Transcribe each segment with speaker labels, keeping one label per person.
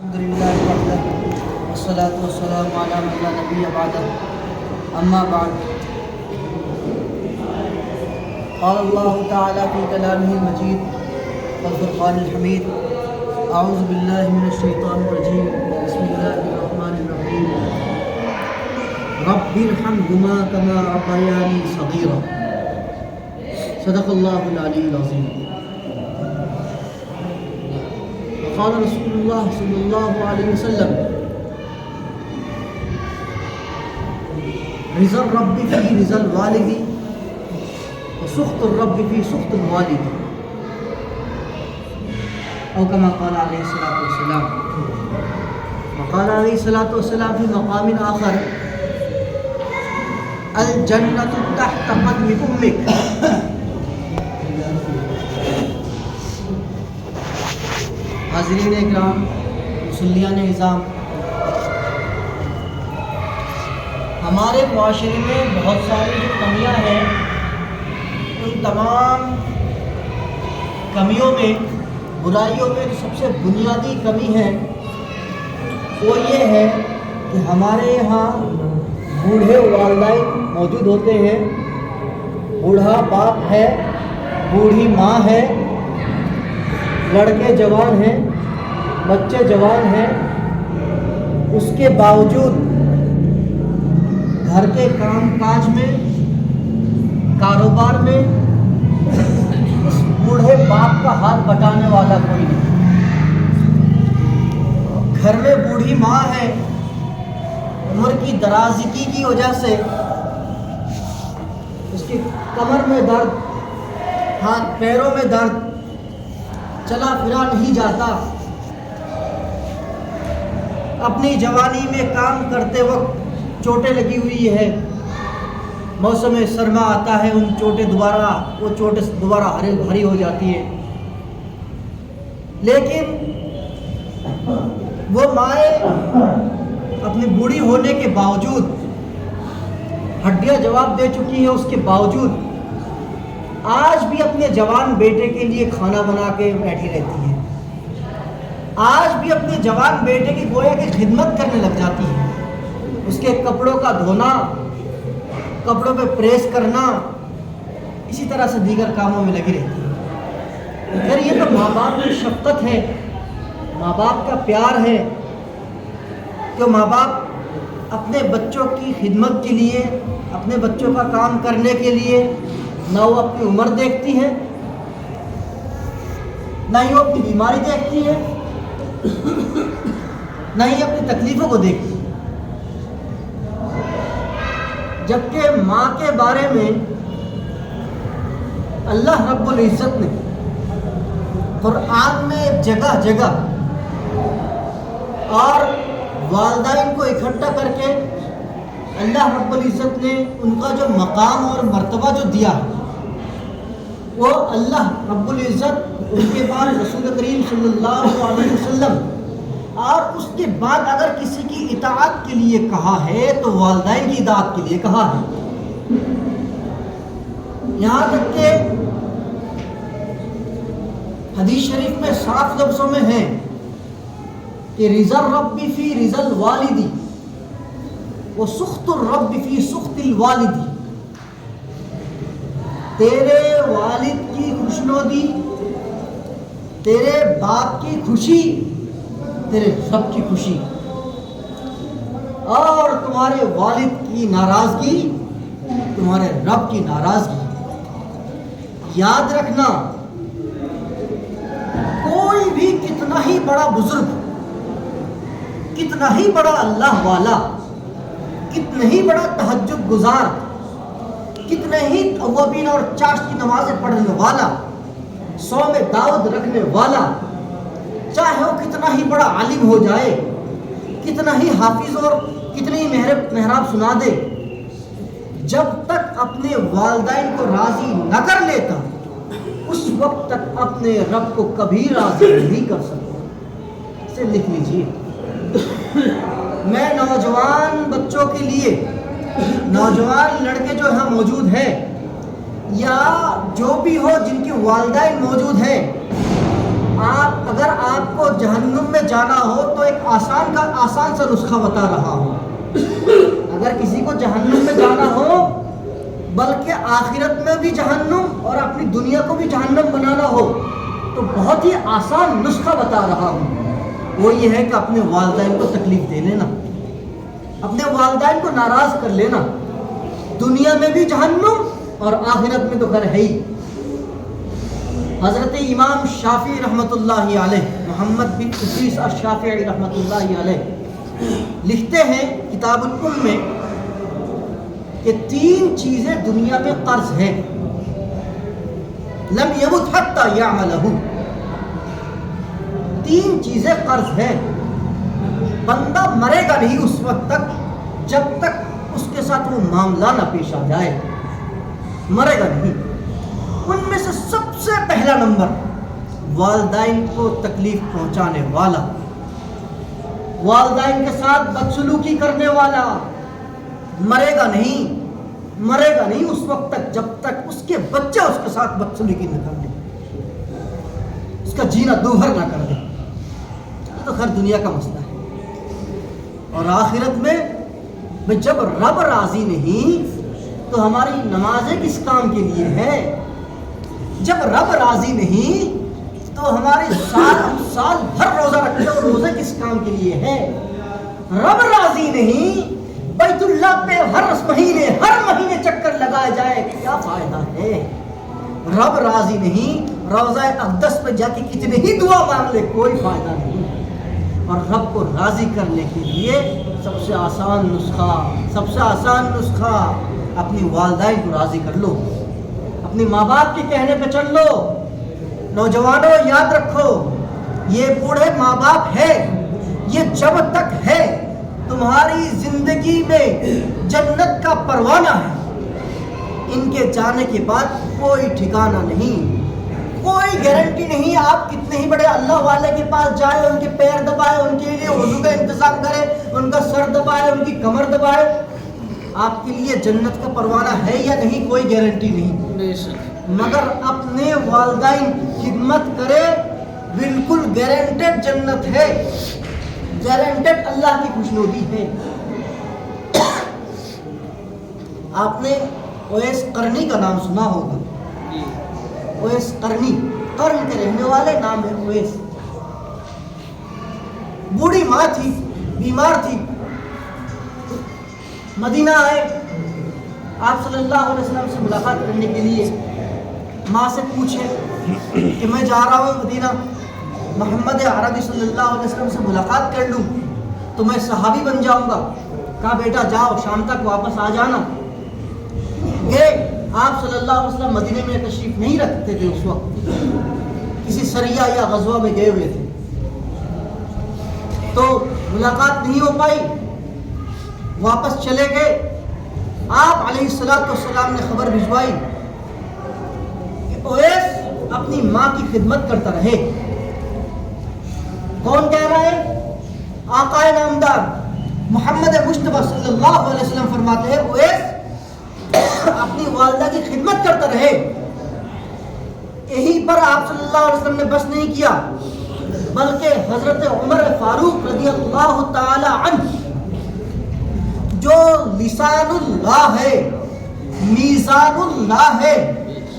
Speaker 1: الحمد لله وحده والصلاة والسلام على من لا نبي بعده أما بعد قال الله تعالى في كلامه المجيد والفرقان الحميد أعوذ بالله من الشيطان الرجيم بسم الله الرحمن الرحيم رب ارحمهما كما ربياني صغيرا صدق الله العلي العظيم. قال رسول الله صلی اللہ علیہ وسلم رضا الرب فی رضا الوالد وسخط الرب فی سخط الوالد او کما قال علیہ الصلوۃ والسلام. وقال علیہ الصلوۃ والسلام فی مقام آخر الجنۃ تحت قدم امک. حاضرین اکرام، مصلیان نظام، ہمارے معاشرے میں بہت ساری جو کمیاں ہیں ان تمام کمیوں میں، برائیوں میں جو سب سے بنیادی کمی ہے وہ یہ ہے کہ ہمارے یہاں بوڑھے والدین موجود ہوتے ہیں. بوڑھا باپ ہے، بوڑھی ماں ہے، لڑکے جوان ہیں، بچے جوان ہیں، اس کے باوجود گھر کے کام کاج میں، کاروبار میں اس بوڑھے باپ کا ہاتھ بٹانے والا کوئی نہیں. گھر میں بوڑھی ماں ہے، عمر کی درازگی کی وجہ سے اس کی کمر میں درد، ہاتھ پیروں میں درد، چلا پھرا نہیں جاتا. اپنی جوانی میں کام کرتے وقت چوٹیں لگی ہوئی ہے، موسم سرما آتا ہے وہ چوٹیں دوبارہ ہری ہو جاتی ہے. لیکن وہ مائیں اپنی بوڑھی ہونے کے باوجود، ہڈیاں جواب دے چکی ہے، اس کے باوجود آج بھی اپنے جوان بیٹے کے لیے کھانا بنا کے بیٹھی رہتی ہے. آج بھی اپنے جوان بیٹے کی گویا کی خدمت کرنے لگ جاتی ہے. اس کے کپڑوں کا دھونا، کپڑوں پہ پریس کرنا، اسی طرح سے دیگر کاموں میں لگی رہتی ہے. پھر یہ تو ماں باپ کی شفقت ہے، ماں باپ کا پیار ہے کہ ماں باپ اپنے بچوں کی خدمت کے لیے، اپنے بچوں کا کام کرنے کے لیے نہ وہ اپنی عمر دیکھتی ہے، نہ ہی وہ اپنی بیماری دیکھتی ہے، نہ ہی اپنی تکلیفوں کو دیکھتی ہے. جبکہ ماں کے بارے میں اللہ رب العزت نے قرآن میں جگہ جگہ اور والدین کو اکٹھا کر کے اللہ رب العزت نے ان کا جو مقام اور مرتبہ جو دیا وہ اللہ رب العزت ان کے بعد رسول کریم صلی اللہ علیہ وسلم اور اس کے بعد اگر کسی کی اطاعت کے لیے کہا ہے تو والدین کی اطاعت کے لیے کہا ہے. یہاں تک کہ حدیث شریف میں صاف لفظوں میں ہے کہ رضا الرب فی رضا الوالد وسخط الرب فی سخط الوالد. تیرے والد کی خوشنودی، تیرے باپ کی خوشی تیرے رب کی خوشی، اور تمہارے والد کی ناراضگی تمہارے رب کی ناراضگی. یاد رکھنا، کوئی بھی کتنا ہی بڑا بزرگ، کتنا ہی بڑا اللہ والا، کتنا ہی بڑا تہجد گزار، کتنے ہی اوابین اور چاشت کی نمازیں پڑھنے والا، صوم داؤد رکھنے والا، چاہے وہ کتنا ہی بڑا عالم ہو جائے، کتنا ہی حافظ اور کتنی ہی محراب سنا دے، جب تک اپنے والدین کو راضی نہ کر لیتا اس وقت تک اپنے رب کو کبھی راضی نہیں کر سکتا. اسے لکھ لیجیے. میں نوجوان بچوں کے لیے، نوجوان لڑکے جو یہاں موجود ہیں یا جو بھی ہو جن کے والدین موجود ہیں، اگر آپ کو جہنم میں جانا ہو تو ایک آسان سا نسخہ بتا رہا ہوں. اگر کسی کو جہنم میں جانا ہو بلکہ آخرت میں بھی جہنم اور اپنی دنیا کو بھی جہنم بنانا ہو تو بہت ہی آسان نسخہ بتا رہا ہوں. وہ یہ ہے کہ اپنے والدین کو تکلیف دے لینا، اپنے والدین کو ناراض کر لینا، دنیا میں بھی جہنم اور آخرت میں تو گھر ہے ہی. حضرت امام شافعی رحمۃ اللہ علیہ، محمد بن ادریس الشافعی رحمۃ اللہ علیہ لکھتے ہیں کتاب الام میں کہ 3 چیزیں دنیا میں قرض ہیں. لم یمت حتی یعملہ، 3 چیزیں قرض ہیں. بندہ مرے گا نہیں اس وقت تک جب تک اس کے ساتھ وہ معاملہ نہ پیش آ جائے، مرے گا نہیں. ان میں سے سب سے پہلا نمبر والدین کو تکلیف پہنچانے والا، والدین کے ساتھ بدسلوکی کرنے والا مرے گا نہیں اس وقت تک جب تک اس کے بچے اس کے ساتھ بدسلوکی نہ کر دیں، اس کا جینا دوبھر نہ کر دیں. تو خیر دنیا کا مسئلہ ہے. اور آخرت میں جب رب راضی نہیں تو ہماری نمازیں کس کام کے لیے ہے؟ جب رب راضی نہیں تو ہمارے سال بھر روزہ رکھتے اور روزے کس کام کے لیے ہے؟ رب راضی نہیں بیت اللہ پہ ہر مہینے چکر لگایا جائے کیا فائدہ ہے؟ رب راضی نہیں روضہ اقدس پہ جا کے کتنے ہی دعا مانگ لے کوئی فائدہ نہیں. اور رب کو راضی کرنے کے لیے سب سے آسان نسخہ اپنی والدین کو راضی کر لو، اپنی ماں باپ کے کہنے پہ چل لو. نوجوانوں یاد رکھو، یہ بوڑھے ماں باپ ہے، یہ جب تک ہے تمہاری زندگی میں جنت کا پروانہ ہے. ان کے جانے کے بعد کوئی ٹھکانہ نہیں، کوئی گارنٹی نہیں. آپ کتنے ہی بڑے اللہ والے کے پاس جائے، ان کے پیر دبائے، ان کے لیے وضو کا انتظام کرے، ان کا سر دبائے، ان کی کمر دبائے، آپ کے لیے جنت کا پروانہ ہے یا نہیں کوئی گارنٹی نہیں. مگر اپنے والدین خدمت کرے بالکل گارنٹیڈ جنت ہے، گارنٹیڈ اللہ کی خوشنودی ہے. آپ نے اویس قرنی کا نام سنا ہوگا. اویس قرنی، قرن کے رہنے والے، نام ہے اویس. بوڑھی ماں تھی، بیمار تھی، مدینہ آئے آپ صلی اللہ علیہ وسلم سے ملاقات کرنے کے لیے. ماں سے پوچھے کہ میں جا رہا ہوں مدینہ، محمد عربی صلی اللہ علیہ وسلم سے ملاقات کر لوں تو میں صحابی بن جاؤں گا. کہا بیٹا جاؤ، شام تک واپس آ جانا. گئے. آپ صلی اللہ علیہ وسلم مدینے میں تشریف نہیں رکھتے تھے اس وقت، کسی سریہ یا غزوہ میں گئے ہوئے تھے تو ملاقات نہیں ہو پائی. واپس چلے گئے. آپ علیہ السلام نے خبر بھجوائی کہ اویس اپنی ماں کی خدمت کرتا رہے. کون کہہ رہا ہے؟ آقا نامدار محمد مصطفیٰ صلی اللہ علیہ وسلم فرماتے ہیں اویس اپنی والدہ کی خدمت کرتا رہے. یہیں پر آپ صلی اللہ علیہ وسلم نے بس نہیں کیا بلکہ حضرت عمر فاروق رضی اللہ تعالی عنہ جو لسان اللہ ہے، میزان اللہ ہے،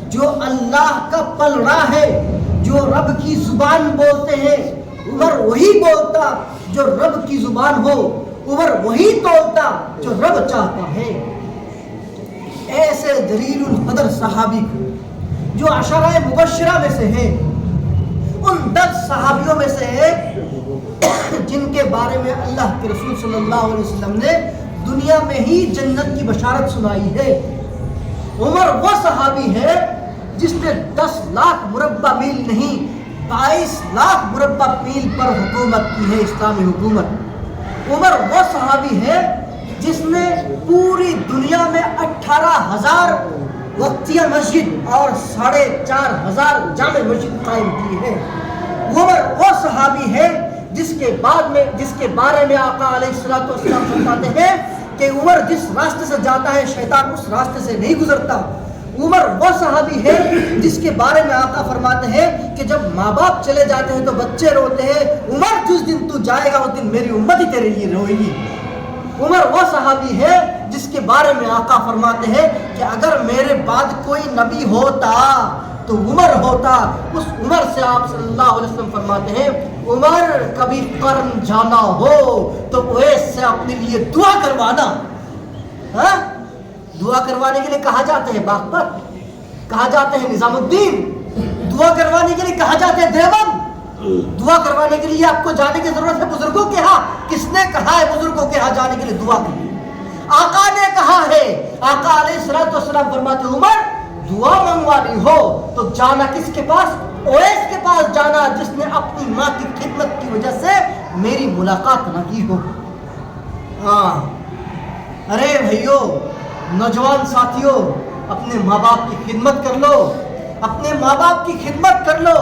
Speaker 1: جو اللہ کا پلڑا ہے، جو رب کی زبان بولتے ہیں، عمر وہی بولتا جو رب کی زبان ہو، عمر وہی تولتا جو رب چاہتا ہے. ایسے جلیل القدر صحابی کو جو عشرہ مبشرہ میں سے ہے، ان 10 صحابیوں میں سے ہے جن کے بارے میں اللہ کے رسول صلی اللہ علیہ وسلم نے دنیا میں ہی جنت کی بشارت سنائی ہے. عمر وہ صحابی ہے جس نے 10 لاکھ مربع میل نہیں 22 لاکھ مربع میل پر حکومت کی ہے، اسلامی حکومت. عمر وہ صحابی ہے جس نے پوری دنیا میں 18,000 وقتیہ مسجد اور 4,500 جامع مسجد قائم کی ہے. عمر وہ صحابی ہے جس کے بارے میں آقا علیہ السلام فرماتے ہیں کہ عمر جس راستے سے جاتا ہے شیطان اس راستے سے نہیں گزرتا. عمر وہ صحابی ہے جس کے بارے میں آقا فرماتے ہیں کہ جب ماں باپ چلے جاتے ہیں تو بچے روتے ہیں، عمر جس دن تو جائے گا اس دن میری امت ہی تیرے لیے روئے گی۔ عمر وہ صحابی ہے جس کے بارے میں آقا فرماتے ہیں کہ اگر میرے بعد کوئی نبی ہوتا تو عمر ہوتا۔ اس عمر سے آپ صلی اللہ علیہ وسلم فرماتے ہیں عمر کبھی قرن جانا ہو تو اویس سے اپنے لیے دعا کروانا۔ ہاں دعا کروانے کے لیے کہاں جاتے ہیں باغپت، کہاں جاتے ہیں نظام الدین، دعا کروانے کے لیے کہاں جاتے ہیں دیوبند، دعا کروانے کے لیے آپ کو جانے کی ضرورت ہے بزرگوں کے ہاں۔ کس نے کہا ہے بزرگوں کے ہاں جانے کے لیے دعا کے لیے؟ آقا نے کہا ہے۔ آقا علیہ الصلوۃ والسلام فرماتے ہیں عمر دعا منگوانی ہو تو جانا کس کے پاس؟ اویس کے پاس جانا جس نے اپنی ماں کی خدمت کی وجہ سے میری ملاقات نہ کی ہو۔ ہاں ارے بھائیو، نوجوان ساتھیوں، اپنے ماں باپ کی خدمت کر لو، اپنے ماں باپ کی خدمت کر لو۔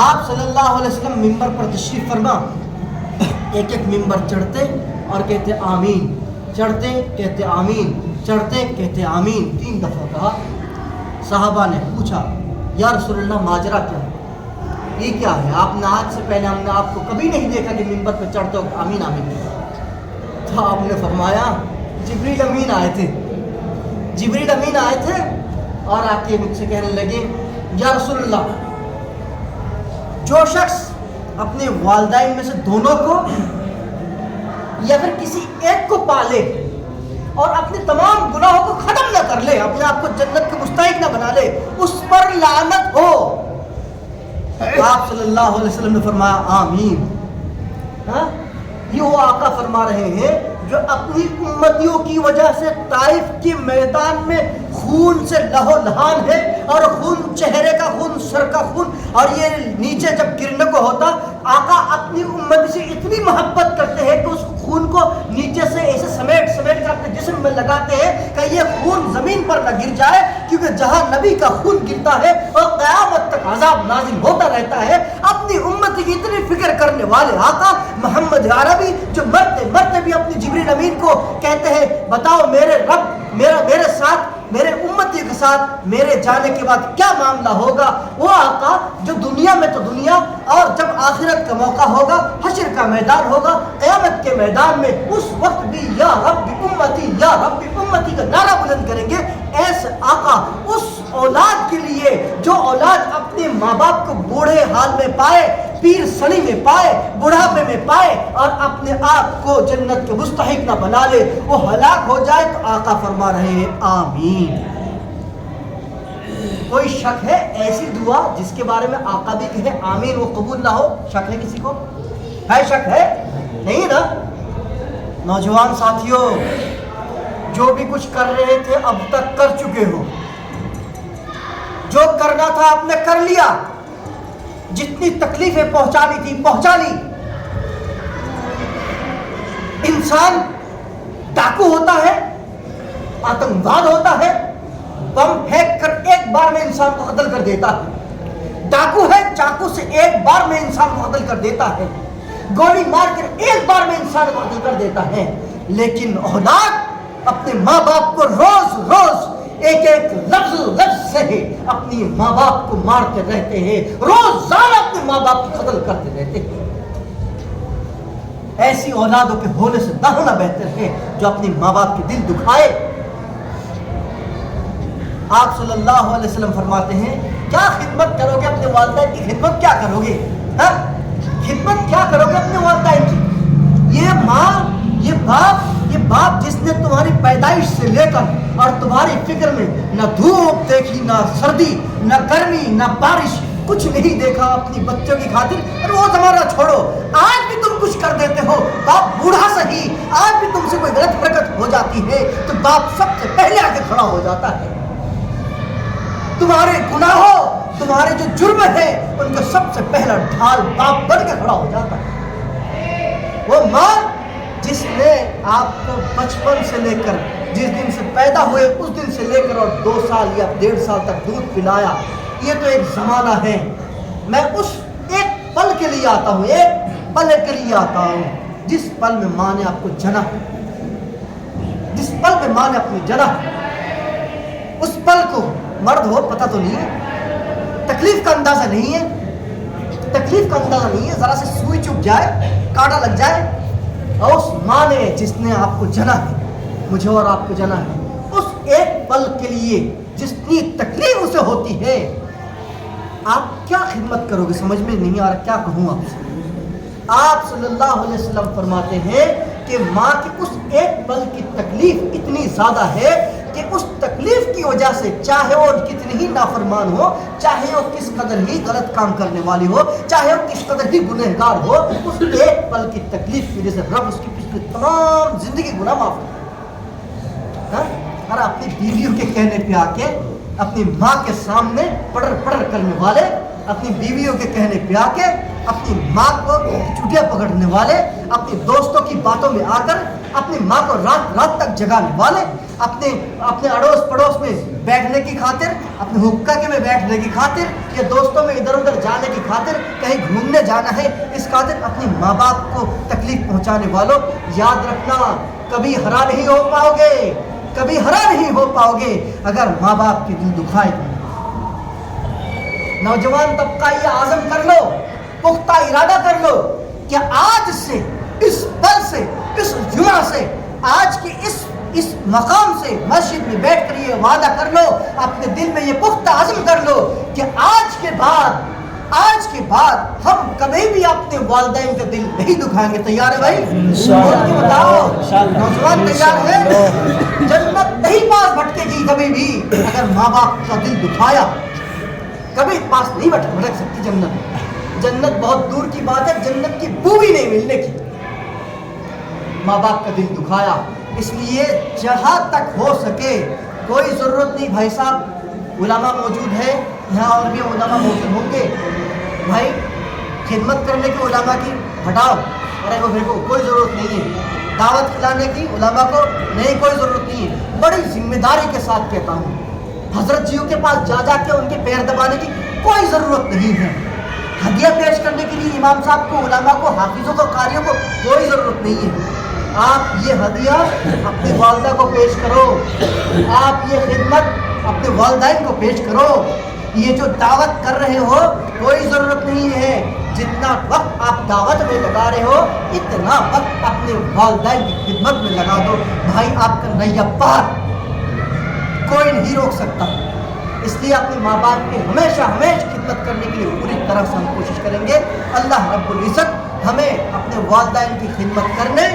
Speaker 1: آپ صلی اللہ علیہ وسلم ممبر پر تشریف فرما، ایک ایک ممبر چڑھتے اور کہتے آمین، چڑھتے کہتے آمین، چڑھتے کہتے آمین، 3 دفعہ کہا۔ صحابہ نے پوچھا یا رسول اللہ ماجرا کیا ہے، یہ کیا ہے؟ آپ نے آج سے پہلے ہم نے آپ کو کبھی نہیں دیکھا کہ ممبر پہ چڑھتے وقت آمین آمین کہا۔ تو آپ نے فرمایا جبریل امین آئے تھے، جبریل امین آئے تھے اور آ کے مجھ سے کہنے لگے یا رسول اللہ جو شخص اپنے والدین میں سے دونوں کو یا پھر کسی ایک کو پالے اور اپنے تمام گناہوں کو ختم نہ کر لے، اپنے آپ کو جنت کے مستحق نہ بنا لے، اس پر لعنت ہو۔ آپ صلی اللہ علیہ وسلم نے فرمایا آمین۔ ہاں یہ وہ آقا فرما رہے ہیں جو اپنی امتیوں کی وجہ سے طائف کے میدان میں خون سے لہو لہان ہے، اور خون چہرے کا خون، سر کا خون، اور یہ نیچے جب گرنے کو ہوتا آقا اپنی امت سے اتنی محبت کرتے ہیں کہ اس خون کو نیچے سے ایسے سمیٹ سمیٹ کر اپنے جسم میں لگاتے ہیں کہ یہ خون زمین پر نہ گر جائے، کیونکہ جہاں نبی کا خون گرتا ہے اور قیامت تک عذاب نازل ہوتا رہتا ہے۔ اپنی امت کی اتنی فکر کرنے والے آقا محمد عربی جو مرتے مرتے بھی اپنی جبریل امین کو کہتے ہیں بتاؤ میرے رب میرے ساتھ، میرے امتی کے ساتھ میرے جانے کے بعد کیا معاملہ ہوگا۔ وہ آقا جو دنیا میں تو دنیا، اور جب آخرت کا موقع ہوگا، حشر کا میدان ہوگا، قیامت کے میدان میں، اس وقت بھی یا رب امتی یا رب امتی کا نعرہ بلند کریں گے۔ ایسے آقا اس اولاد کے لیے جو اولاد اپنے ماں باپ کو بوڑھے حال میں پائے، پیر سنی میں پائے، بڑھاپے میں پائے، اور اپنے آپ کو جنت کے مستحق نہ بنا لے، وہ ہلاک ہو جائے، تو آقا فرما رہے ہیں آمین۔ کوئی شک ہے ایسی دعا جس کے بارے میں آقا بھی کہے آمین وہ قبول نہ ہو؟ شک ہے کسی کو؟ ہے شک ہے؟ نہیں نا؟ نوجوان ساتھیوں، جو بھی کچھ کر رہے تھے اب تک کر چکے ہو، جو کرنا تھا آپ نے کر لیا، جتنی تکلیفیں پہنچانی تھی پہنچا لی۔ انسان ڈاکو ہوتا ہے، آتنکواد ہوتا ہے، بم پھینک کر ایک بار میں انسان کو قتل کر دیتا ہے، ڈاکو ہے چاقو سے ایک بار میں انسان کو قتل کر دیتا ہے، گولی مار کر ایک بار میں انسان کو قتل کر دیتا ہے، لیکن اولاد اپنے ماں باپ کو روز روز ایک ایک لفظ سے اپنی ماں باپ کو مارتے رہتے ہیں، روزانہ اپنے ماں باپ کو قتل کرتے رہتے ہیں۔ ایسی اولادوں کے ہونے سے نہ ہونا بہتر ہے جو اپنی ماں باپ کے دل دکھائے۔ آپ صلی اللہ علیہ وسلم فرماتے ہیں کیا خدمت کرو گے اپنے والدین کی؟ خدمت کیا کرو گے؟ خدمت کیا کرو گے اپنے والدین کی؟ یہ ماں، یہ باپ جس نے تمہاری پیدائش سے لے کر اور تمہاری فکر میں نہ دھوپ دیکھی، نہ سردی، نہ گرمی، نہ بارش، کچھ نہیں دیکھا اپنی بچوں کی خاطر۔ اور وہ زمانہ چھوڑو، آج بھی تم کچھ کر دیتے ہو، باپ بوڑھا صحیح، آج بھی تم سے کوئی غلط حرکت ہو جاتی ہے تو باپ سب سے پہلے آ کے کھڑا ہو جاتا ہے۔ تمہارے گناہوں، تمہارے جو جرم ہے ان کا سب سے پہلا ڈھال باپ بن کے کھڑا ہو جاتا ہے۔ وہ ماں جس نے آپ کو بچپن سے لے کر جس دن سے پیدا ہوئے اس دن سے لے کر اور 2 سال یا 1.5 سال تک دودھ پلایا، یہ تو ایک زمانہ ہے۔ میں اس ایک پل کے لیے آتا ہوں، ایک پل کے لیے آتا ہوں جس پل میں ماں نے آپ کو جنا، جس پل میں ماں نے اپنی جنا۔ اس پل کو مرد ہو پتہ تو نہیں ہے، تکلیف کا اندازہ نہیں ہے، تکلیف کا اندازہ نہیں ہے، ذرا سے سوئی چپ جائے، کانٹا لگ جائے، اور اس ماں نے جس نے آپ کو جنا ہے، مجھے اور آپ کو جنا ہے، اس ایک پل کے لیے جتنی تکلیف اسے ہوتی ہے، آپ کیا خدمت کرو گے؟ سمجھ میں نہیں آ رہا کیا کہوں آپ سے۔ آپ صلی اللہ علیہ وسلم فرماتے ہیں کہ ماں کی اس ایک پل کی تکلیف اتنی زیادہ ہے کہ اس تکلیف کی وجہ سے چاہے وہ کتنی ہی نافرمان ہو، چاہے وہ کس قدر ہی غلط کام کرنے والی ہو، چاہے وہ کس قدر ہی گنہگار ہو، اس ایک پل کی تکلیف کی وجہ سے رب اس کی پچھلی تمام زندگی گناہ معاف کرے۔ اور اپنی بیویوں کے کہنے پہ آ کے اپنی ماں کے سامنے پڑر پڑر کرنے والے، اپنی بیویوں کے کہنے پہ آ کے اپنی ماں کو چٹیاں پکڑنے والے، اپنی دوستوں کی باتوں میں آ کر اپنی ماں کو رات رات تک جگانے والے، اپنے اڑوس پڑوس میں بیٹھنے کی خاطر، اپنے حقہ کے میں بیٹھنے کی خاطر، یا دوستوں میں ادھر ادھر جانے کی خاطر، کہیں گھومنے جانا ہے اس خاطر اپنی ماں باپ کو تکلیف پہنچانے والوں، یاد رکھنا کبھی ہرا نہیں ہو پاؤ گے، کبھی ہرا نہیں ہو پاؤ گے اگر ماں باپ کے دل دکھائے۔ نوجوان طبقہ یہ عزم کر لو، پختہ ارادہ کر لو کہ آج سے، اس پل سے، اس جمعہ سے، آج کی اس مقام سے مسجد میں بیٹھ کر یہ وعدہ کر لو، اپنے دل میں یہ پختہ عزم کر لو کہ آج کے بعد ہم کبھی بھی اپنے والدین کا دل نہیں دکھائیں گے۔ تیار ہے بھائی؟ بتاؤ نوجوان تیار ہے؟ جنت نہیں پاس بھٹکے گی کبھی بھی اگر ماں باپ کا دل دکھایا، کبھی پاس نہیں بھٹک سکتی جنت۔ جنت بہت دور کی بات ہے، جنت کی بو بھی نہیں ملنے کی۔ ماں باپ کا دل دکھایا، اس لیے جہاں تک ہو سکے، کوئی ضرورت نہیں بھائی صاحب، علماء موجود ہے یہاں، اور بھی علماء موجود ہوں گے، بھائی خدمت کرنے کی علماء کی ہٹاؤ، ارے وہ کوئی ضرورت نہیں ہے، دعوت کھلانے کی علماء کو نہیں، کوئی ضرورت نہیں ہے۔ بڑی ذمہ داری کے ساتھ کہتا ہوں، حضرت جیوں کے پاس جا جا کے ان کے پیر دبانے کی کوئی ضرورت نہیں ہے، ہدیہ پیش کرنے کے لیے امام صاحب کو، علماء کو، حافظوں کو، قاریوں کو کوئی ضرورت نہیں ہے۔ آپ یہ ہدیہ اپنی والدہ کو پیش کرو، آپ یہ خدمت اپنے والدین کو پیش کرو، یہ جو دعوت کر رہے ہو کوئی ضرورت نہیں ہے، جتنا وقت آپ دعوت میں لگا رہے ہو اتنا وقت اپنے والدین کی خدمت میں لگا دو، بھائی آپ کا نیا پار کوئی نہیں روک سکتا۔ اس لیے اپنے ماں باپ کی ہمیشہ خدمت کرنے کے لیے پوری طرح سے ہم کوشش کریں گے۔ اللہ رب العزت ہمیں اپنے والدین کی خدمت کرنے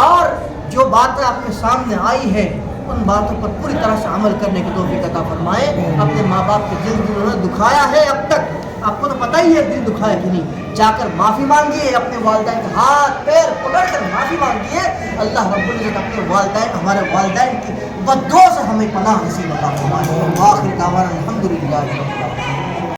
Speaker 1: اور جو باتیں آپ کے سامنے آئی ہے ان باتوں پر پوری طرح سے عمل کرنے کی توفیق عطا فرمائے۔ اپنے ماں باپ کے دل انہوں نے دکھایا ہے اب تک، آپ کو تو پتہ ہی ہے دل دکھایا کہ نہیں، جا کر معافی مانگیے، اپنے والدین کے ہاتھ پیر پکڑ کر معافی مانگیے۔ اللہ رب العزت اپنے والدین، ہمارے والدین کی بددعا سے ہمیں پناہ نصیب عطا فرمائے۔ آخر دعوانا الحمدللہ رب العالمین۔